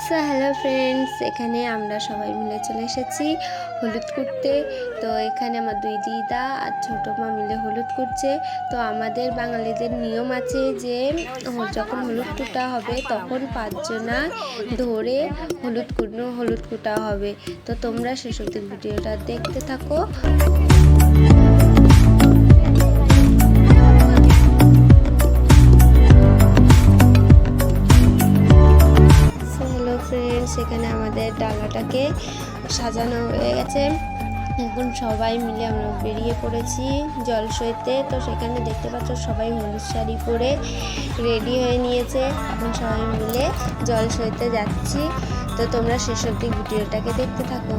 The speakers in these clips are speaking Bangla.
সো হ্যালো ফ্রেন্ডস, এখানে আমরা সবাই মিলে চলে এসেছি হলুদ করতে। তো এখানে আমার দুই দিদা আর ছোটো মা মিলে হলুদ করছে। তো আমাদের বাঙালিদের নিয়ম আছে যে যখন হলুদ কুটা হবে তখন 5 জনা ধরে হলুদ কুটা হবে। তো তোমরা শেষ অবধি ভিডিওটা দেখতে থাকো। সেখানে আমাদের ডালাটাকে সাজানো হয়ে গেছে। এখন সবাই মিলে আমরা বেরিয়ে পড়েছি জলসইতে। তো সেখানে দেখতে পাচ্ছ সবাই হলুদ শাড়ি পরে রেডি হয়ে নিয়েছে। এখন সবাই মিলে জলসইতে যাচ্ছি। তো তোমরা শেষ অবধি ভিডিওটাকে দেখতে থাকো।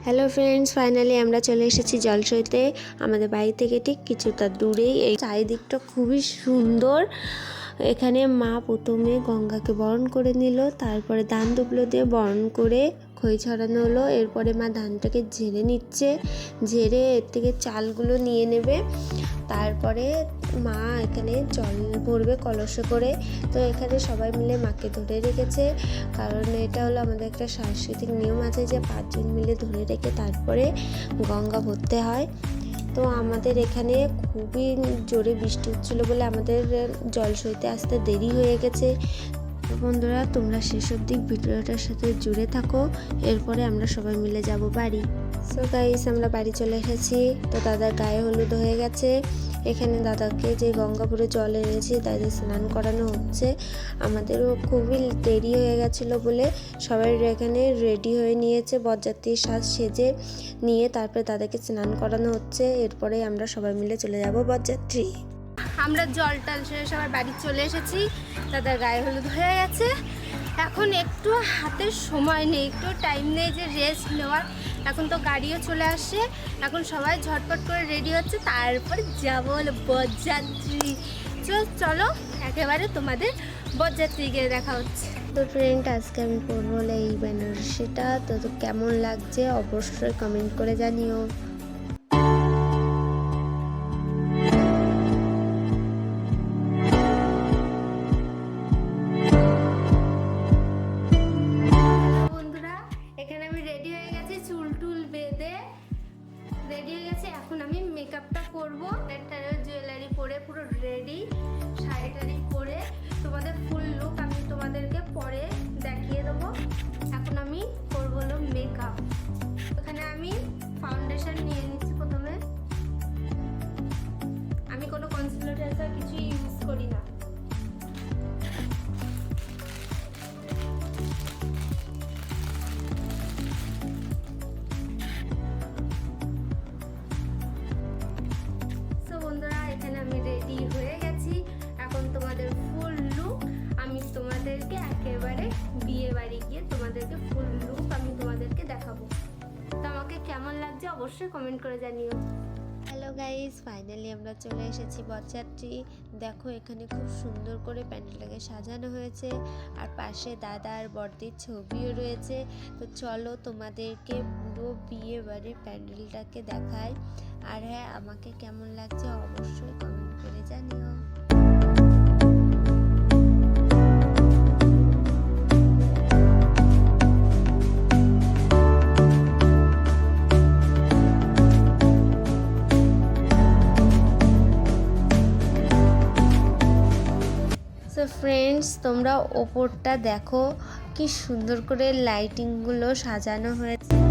হ্যালো ফ্রেন্ডস, ফাইনালি আমরা চলে এসেছি জলসইতে। আমাদের বাড়ি থেকে ঠিক কিছুটা দূরেই। এই চারিদিকটা খুবই সুন্দর। এখানে মা প্রথমে গঙ্গাকে বরণ করে নিল, তারপরে ধান দুবলো দিয়ে বরণ করে খই ছড়ানো হলো। এরপরে মা ধানটাকে ঝেড়ে নিচ্ছে, ঝেড়ে এর থেকে চালগুলো নিয়ে নেবে। তারপরে মা এখানে জল ভরবে কলসে করে। তো এখানে সবাই মিলে মাকে ধরে রেখেছে, কারণ এটা হলো আমাদের একটা সাংস্কৃতিক নিয়ম আছে যে 5 জন মিলে ধরে রেখে তারপরে গঙ্গা ভরতে হয়। তো আমাদের এখানে খুবই জোরে বৃষ্টি হচ্ছিল বলে আমাদের জলসইতে আসতে দেরি হয়ে গেছে। বন্ধুরা, তোমরা শেষ অবধি ভিডিওটার সাথে জুড়ে থাকো। এরপরে আমরা সবাই মিলে যাব বাড়ি। সো গাইস, আমরা বাড়ি চলে এসেছি। তো দাদার গায়ে হলুদ হয়ে গেছে। এখানে দাদাকে যে গঙ্গাপুরে জল এনেছি তাদের স্নান করানো হচ্ছে। আমাদেরও খুবই দেরি হয়ে গেছিলো বলে সবাই এখানে রেডি হয়ে নিয়েছে, বরযাত্রীর সাজ সেজে নিয়ে তারপরে দাদাকে স্নান করানো হচ্ছে। এরপরে আমরা সবাই মিলে চলে যাব বরযাত্রী। আমরা জল টাল সেরে সবার বাড়ি চলে এসেছি। দাদার গায়ে হলুদ হয়ে গেছে। এখন একটু হাতে সময় নেই, একটু টাইম নেই যে রেস্ট নেওয়ার। এখন তো গাড়িও চলে আসছে। এখন সবাই ঝটপট করে রেডি হচ্ছে, তারপর যাবো বরযাত্রী। চলো একেবারে তোমাদের বরযাত্রী গিয়ে দেখা হচ্ছে। তো ফ্রেন্ড, আজকে আমি পরবো এই বেনারসিটা। তো কেমন লাগছে অবশ্যই কমেন্ট করে জানিও। রেডি হয়ে গেছে। এখন আমি মেকআপটা করবো। জুয়েলারি পরে পুরো রেডি, শাড়ি টাড়ি পরে তোমাদের ফুল লুক আমি তোমাদেরকে পরে দেখিয়ে দেবো। এখন আমি করবো হলো মেকআপ। এখানে আমি ফাউন্ডেশন নিয়ে নিচ্ছি। প্রথমে আমি কোনো কনসিলার কিছু ইউজ করি না। এখানে আমি রেডি হয়ে গেছি। এখন তোমাদের ফুল লুক আমি তোমাদেরকে একেবারে বিয়ে বাড়ি গিয়ে তোমাদেরকে ফুল লুক আমি তোমাদেরকে দেখাবো। তো আমাকে কেমন লাগছে অবশ্যই কমেন্ট করে জানিও। হ্যালো গাইস, ফাইনালি আমরা চলে এসেছি বরযাত্রী। দেখো এখানে খুব সুন্দর করে প্যান্ডেলটাকে সাজানো হয়েছে, আর পাশে দাদা আর বড়দির ছবিও রয়েছে। তো চলো তোমাদেরকে পুরো বিয়ে বাড়ির প্যান্ডেলটাকে দেখাই। আর হ্যাঁ, আমাকে কেমন লাগছে অবশ্যই কমেন্ট করে জানিও। সো ফ্রেন্ডস, তোমরা ওপরটা দেখো কি সুন্দর করে লাইটিংগুলো সাজানো হয়েছে।